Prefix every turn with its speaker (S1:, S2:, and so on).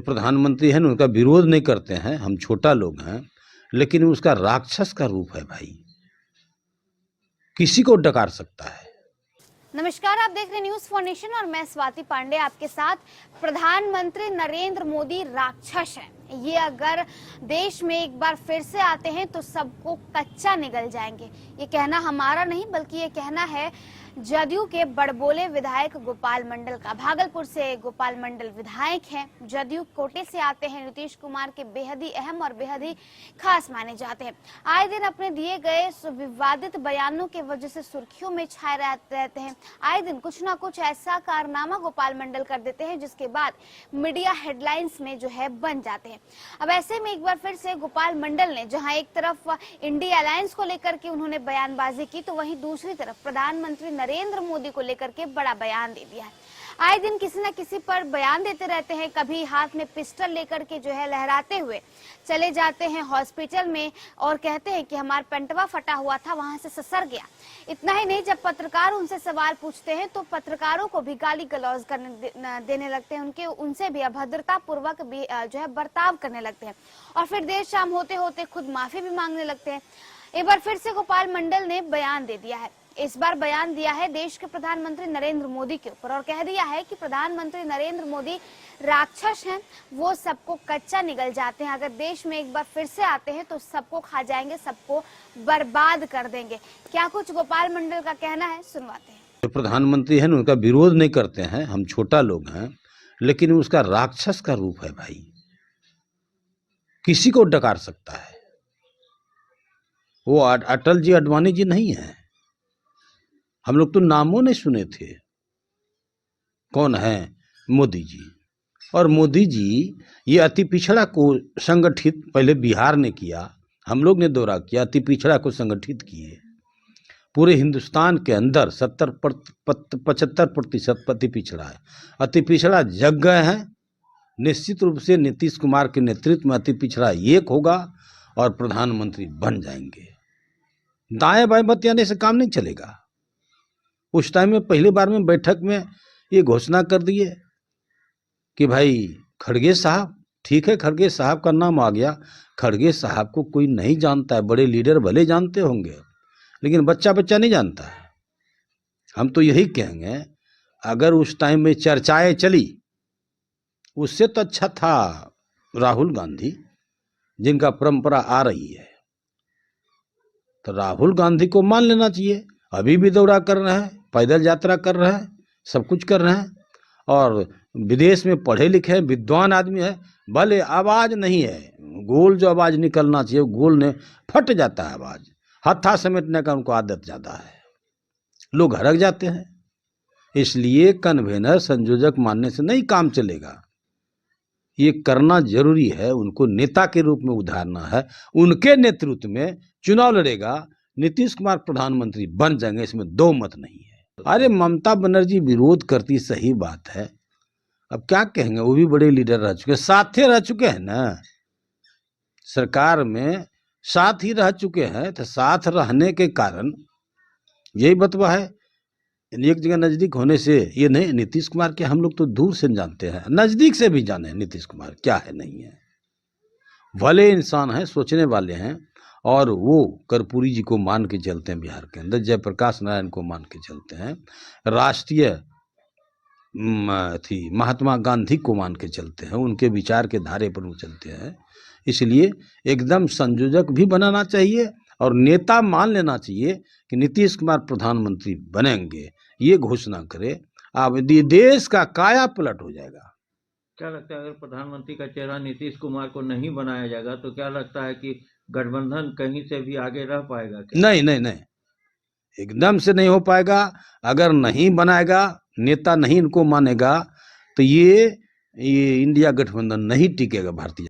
S1: जो प्रधानमंत्री है ना उनका विरोध नहीं करते हैं, हम छोटा लोग हैं, लेकिन उसका राक्षस का रूप है भाई, किसी को डकार सकता है।
S2: नमस्कार, आप देख रहे हैं न्यूज फॉर नेशन और मैं स्वाति पांडे आपके साथ। प्रधानमंत्री नरेंद्र मोदी राक्षस हैं। ये अगर देश में एक बार फिर से आते हैं तो सबको कच्चा निगल जाएंगे। ये कहना हमारा नहीं बल्कि ये कहना है जदयू के बड़बोले विधायक गोपाल मंडल का। भागलपुर से गोपाल मंडल विधायक हैं, जदयू कोटे से आते हैं, नीतीश कुमार के बेहद ही अहम और बेहद ही खास माने जाते हैं। आए दिन अपने दिए गए विवादित बयानों के वजह से सुर्खियों में छाए रहते हैं। आए दिन कुछ ना कुछ ऐसा कारनामा गोपाल मंडल कर देते हैं जिसके बाद मीडिया हेडलाइंस में जो है बन जाते हैं। अब ऐसे में एक बार फिर से गोपाल मंडल ने जहां एक तरफ इंडिया अलायंस को लेकर के उन्होंने बयानबाजी की, तो वहीं दूसरी तरफ प्रधानमंत्री नरेंद्र मोदी को लेकर के बड़ा बयान दे दिया है। आए दिन किसी न किसी पर बयान देते रहते हैं, कभी हाथ में पिस्टल लेकर के जो है लहराते हुए चले जाते हैं हॉस्पिटल में और कहते हैं कि हमारा पेंटवा फटा हुआ था, वहां से ससर गया। इतना ही नहीं, जब पत्रकार उनसे सवाल पूछते हैं तो पत्रकारों को भी गाली गलौज देने लगते हैं, उनसे भी अभद्रता पूर्वक भी जो है बर्ताव करने लगते हैं और फिर देर शाम होते होते खुद माफी भी मांगने लगते हैं। एक बार फिर से गोपाल मंडल ने बयान दे दिया है। इस बार बयान दिया है देश के प्रधानमंत्री नरेंद्र मोदी के ऊपर और कह दिया है कि प्रधानमंत्री नरेंद्र मोदी राक्षस हैं, वो सबको कच्चा निगल जाते हैं। अगर देश में एक बार फिर से आते हैं तो सबको खा जाएंगे, सबको बर्बाद कर देंगे। क्या कुछ गोपाल मंडल का कहना है, सुनवाते हैं।
S1: जो प्रधानमंत्री है ना उनका विरोध नहीं करते हैं, हम छोटा लोग हैं, लेकिन उसका राक्षस का रूप है भाई, किसी को डकार सकता है। वो अटल जी अडवाणी जी नहीं है, हम लोग तो नामों नहीं सुने थे। कौन है? मोदी जी। और मोदी जी ये अति पिछड़ा को संगठित पहले बिहार ने किया, हम लोग ने दौरा किया, अति पिछड़ा को संगठित किए। पूरे हिंदुस्तान के अंदर 75% अति पिछड़ा है। अति पिछड़ा जग गए हैं। निश्चित रूप से नीतीश कुमार के नेतृत्व में अति पिछड़ा एक होगा और प्रधानमंत्री बन जाएंगे। दाएं बाएं बतियाने से काम नहीं चलेगा। उस टाइम में पहली बार में बैठक में ये घोषणा कर दिए कि भाई खड़गे साहब, ठीक है खड़गे साहब का नाम आ गया। खड़गे साहब को कोई नहीं जानता है, बड़े लीडर भले जानते होंगे लेकिन बच्चा नहीं जानता है। हम तो यही कहेंगे, अगर उस टाइम में चर्चाएं चली, उससे तो अच्छा था राहुल गांधी, जिनका परंपरा आ रही है, तो राहुल गांधी को मान लेना चाहिए। अभी भी दौरा कर रहे हैं, पैदल यात्रा कर रहे हैं, सब कुछ कर रहे हैं और विदेश में पढ़े लिखे हैं, विद्वान आदमी है। भले आवाज नहीं है, गोल जो आवाज निकलना चाहिए गोल ने फट जाता है आवाज, हत्था समेटने का उनको आदत ज्यादा है, लोग हड़क जाते हैं। इसलिए कन्वेनर संयोजक मानने से नहीं काम चलेगा, ये करना जरूरी है। उनको नेता के रूप में उतारना है, उनके नेतृत्व में चुनाव लड़ेगा, नीतीश कुमार प्रधानमंत्री बन जाएंगे, इसमें दो मत नहीं है। अरे ममता बनर्जी विरोध करती, सही बात है, अब क्या कहेंगे, वो भी बड़े लीडर रह चुके, साथे रह चुके हैं ना, सरकार में साथ ही रह चुके हैं, तो साथ रहने के कारण यही बतवा है। एक जगह नजदीक होने से ये नहीं, नीतीश कुमार के हम लोग तो दूर से जानते हैं, नजदीक से भी जाने नीतीश कुमार क्या है नहीं है। भले इंसान है, सोचने वाले हैं, और वो कर्पूरी जी को मान के चलते हैं बिहार के अंदर, जयप्रकाश नारायण को मान के चलते हैं, राष्ट्रीय महात्मा गांधी को मान के चलते हैं, उनके विचार के धारे पर वो चलते हैं। इसलिए एकदम संयोजक भी बनाना चाहिए और नेता मान लेना चाहिए कि नीतीश कुमार प्रधानमंत्री बनेंगे, ये घोषणा करे, अब देश का काया पलट हो जाएगा।
S3: क्या लगता है अगर प्रधानमंत्री का चेहरा नीतीश कुमार को नहीं बनाया जाएगा तो क्या लगता है कि गठबंधन कहीं से भी आगे रह पाएगा क्या?
S1: नहीं, एकदम से नहीं हो पाएगा। अगर नहीं बनाएगा, नेता नहीं इनको मानेगा, तो ये इंडिया गठबंधन नहीं टिकेगा भारतीय।